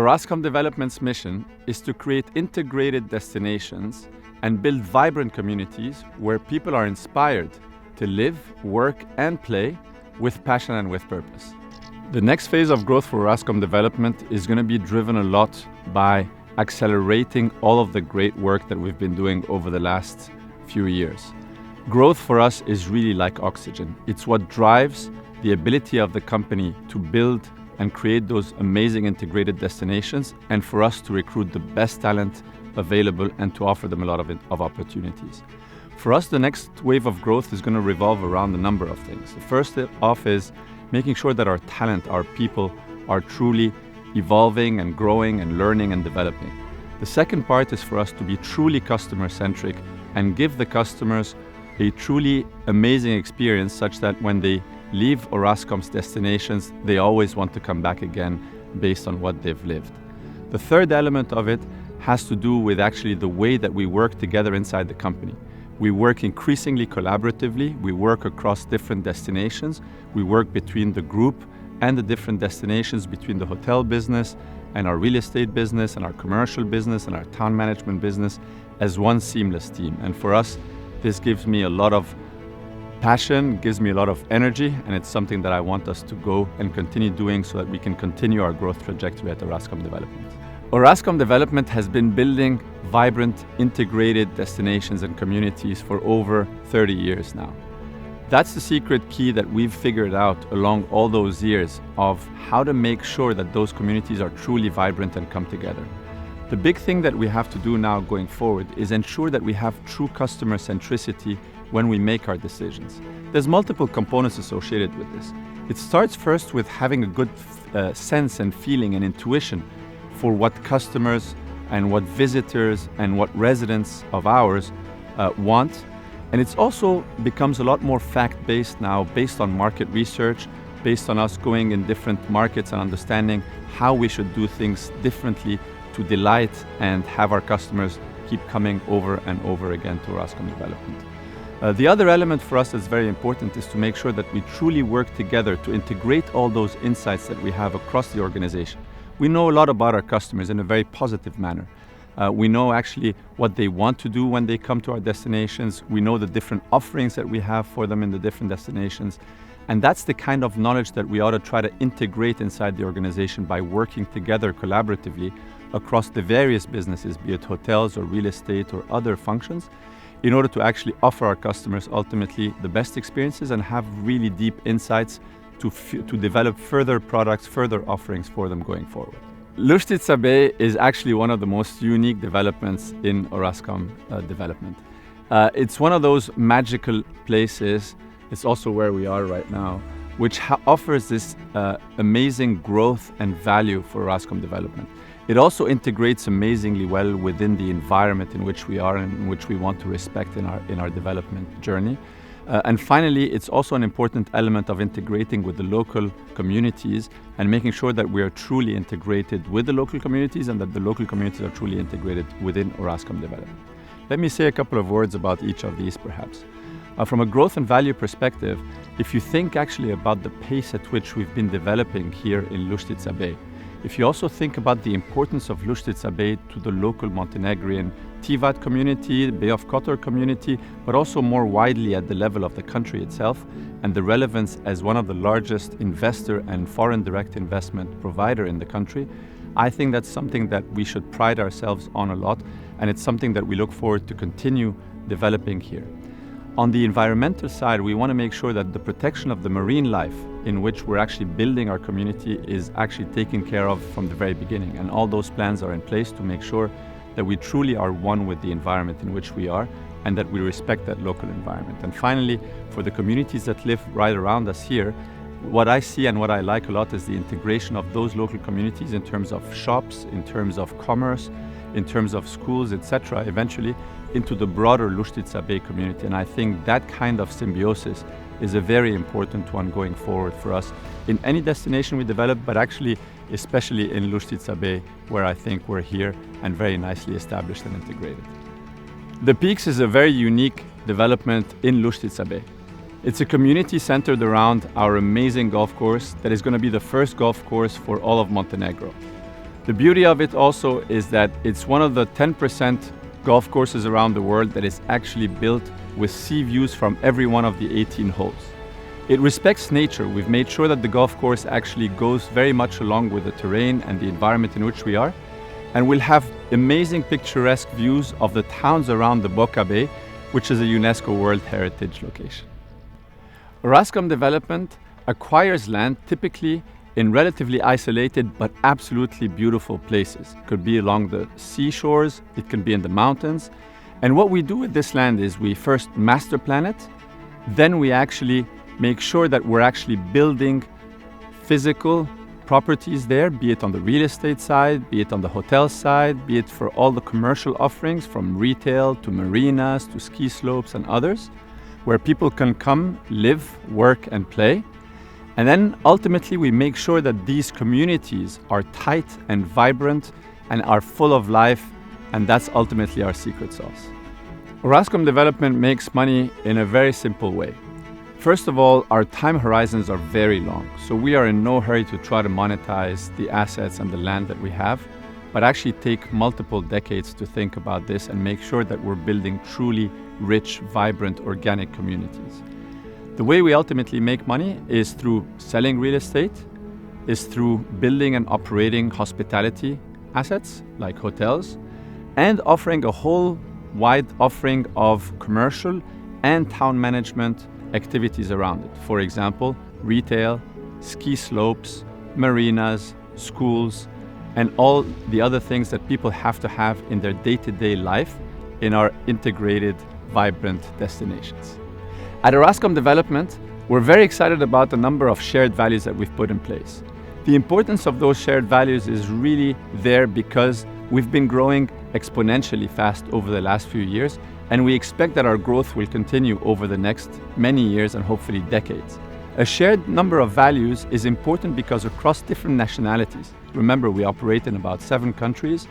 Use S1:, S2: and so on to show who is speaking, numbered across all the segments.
S1: Orascom Development's mission is to create integrated destinations and build vibrant communities where people are inspired to live, work, and play with passion and with purpose. The next phase of growth for Orascom Development is going to be driven a lot by accelerating all of the great work that we've been doing over the last few years. Growth for us is really like oxygen. It's what drives the ability of the company to build and create those amazing integrated destinations, and for us to recruit the best talent available and to offer them a lot of opportunities. For us, the next wave of growth is going to revolve around a number of things. The first off is making sure that our talent, our people, are truly evolving and growing and learning and developing. The second part is for us to be truly customer-centric and give the customers a truly amazing experience such that when they leave Orascom's destinations, they always want to come back again based on what they've lived. The third element of it has to do with actually the way that we work together inside the company. We work increasingly collaboratively, we work across different destinations, we work between the group and the different destinations, between the hotel business and our real estate business and our commercial business and our town management business as one seamless team. And for us, this gives me a lot of passion, gives me a lot of energy, and it's something that I want us to go and continue doing so that we can continue our growth trajectory at Orascom Development. Orascom Development has been building vibrant, integrated destinations and communities for over 30 years now. That's the secret key that we've figured out along all those years of how to make sure that those communities are truly vibrant and come together. The big thing that we have to do now going forward is ensure that we have true customer centricity when we make our decisions. There's multiple components associated with this. It starts first with having a good sense and feeling and intuition for what customers and what visitors and what residents of ours want. And it also becomes a lot more fact-based now, based on market research, based on us going in different markets and understanding how we should do things differently to delight and have our customers keep coming over and over again to Orascom Development. The other element for us that's very important is to make sure that we truly work together to integrate all those insights that we have across the organization. We know a lot about our customers in a very positive manner. We know actually what they want to do when they come to our destinations. We know the different offerings that we have for them in the different destinations. And that's the kind of knowledge that we ought to try to integrate inside the organization by working together collaboratively across the various businesses, be it hotels or real estate or other functions, in order to actually offer our customers ultimately the best experiences and have really deep insights to develop further products, further offerings for them going forward. Luštica Bay is actually one of the most unique developments in Orascom Development. It's one of those magical places, it's also where we are right now, which offers this amazing growth and value for Orascom Development. It also integrates amazingly well within the environment in which we are and in which we want to respect in our development journey. And finally, it's also an important element of integrating with the local communities and making sure that we are truly integrated with the local communities and that the local communities are truly integrated within Orascom Development. Let me say a couple of words about each of these perhaps. From a growth and value perspective, if you think actually about the pace at which we've been developing here in Luštica Bay, if you also think about the importance of Luštica Bay to the local Montenegrin Tivat community, Bay of Kotor community, but also more widely at the level of the country itself, and the relevance as one of the largest investor and foreign direct investment provider in the country, I think that's something that we should pride ourselves on a lot, and it's something that we look forward to continue developing here. On the environmental side, we want to make sure that the protection of the marine life in which we're actually building our community is actually taken care of from the very beginning. And all those plans are in place to make sure that we truly are one with the environment in which we are and that we respect that local environment. And finally, for the communities that live right around us here, what I see and what I like a lot is the integration of those local communities in terms of shops, in terms of commerce, in terms of schools, etc., eventually into the broader Luštica Bay community. And I think that kind of symbiosis is a very important one going forward for us in any destination we develop, but actually especially in Luštica Bay, where I think we're here and very nicely established and integrated. The Peaks is a very unique development in Luštica Bay. It's a community centered around our amazing golf course that is going to be the first golf course for all of Montenegro. The beauty of it also is that it's one of the 10% golf courses around the world that is actually built with sea views from every one of the 18 holes. It respects nature. We've made sure that the golf course actually goes very much along with the terrain and the environment in which we are. And we'll have amazing picturesque views of the towns around the Luštica Bay, which is a UNESCO World Heritage location. Orascom Development acquires land typically in relatively isolated but absolutely beautiful places. It could be along the seashores, it can be in the mountains. And what we do with this land is we first master plan it, then we actually make sure that we're actually building physical properties there, be it on the real estate side, be it on the hotel side, be it for all the commercial offerings from retail to marinas to ski slopes and others, where people can come, live, work and play. And then ultimately we make sure that these communities are tight and vibrant and are full of life, and that's ultimately our secret sauce. Orascom Development makes money in a very simple way. First of all, our time horizons are very long, so we are in no hurry to try to monetize the assets and the land that we have, but actually take multiple decades to think about this and make sure that we're building truly rich, vibrant, organic communities. The way we ultimately make money is through selling real estate, is through building and operating hospitality assets like hotels, and offering a whole wide offering of commercial and town management activities around it. For example, retail, ski slopes, marinas, schools, and all the other things that people have to have in their day-to-day life in our integrated, vibrant destinations. At Orascom Development, we're very excited about the number of shared values that we've put in place. The importance of those shared values is really there because we've been growing exponentially fast over the last few years, and we expect that our growth will continue over the next many years and hopefully decades. A shared number of values is important because across different nationalities, remember we operate in about 7 countries,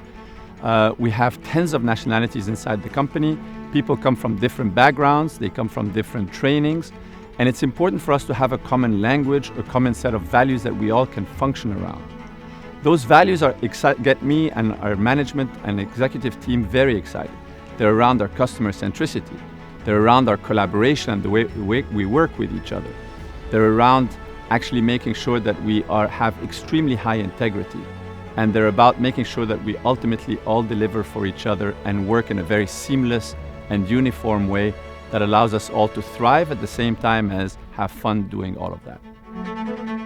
S1: we have tens of nationalities inside the company, people come from different backgrounds, they come from different trainings, and it's important for us to have a common language, a common set of values that we all can function around. Those values get me and our management and executive team very excited. They're around our customer centricity. They're around our collaboration and the way we work with each other. They're around actually making sure that we have extremely high integrity. And they're about making sure that we ultimately all deliver for each other and work in a very seamless and uniform way that allows us all to thrive at the same time as have fun doing all of that.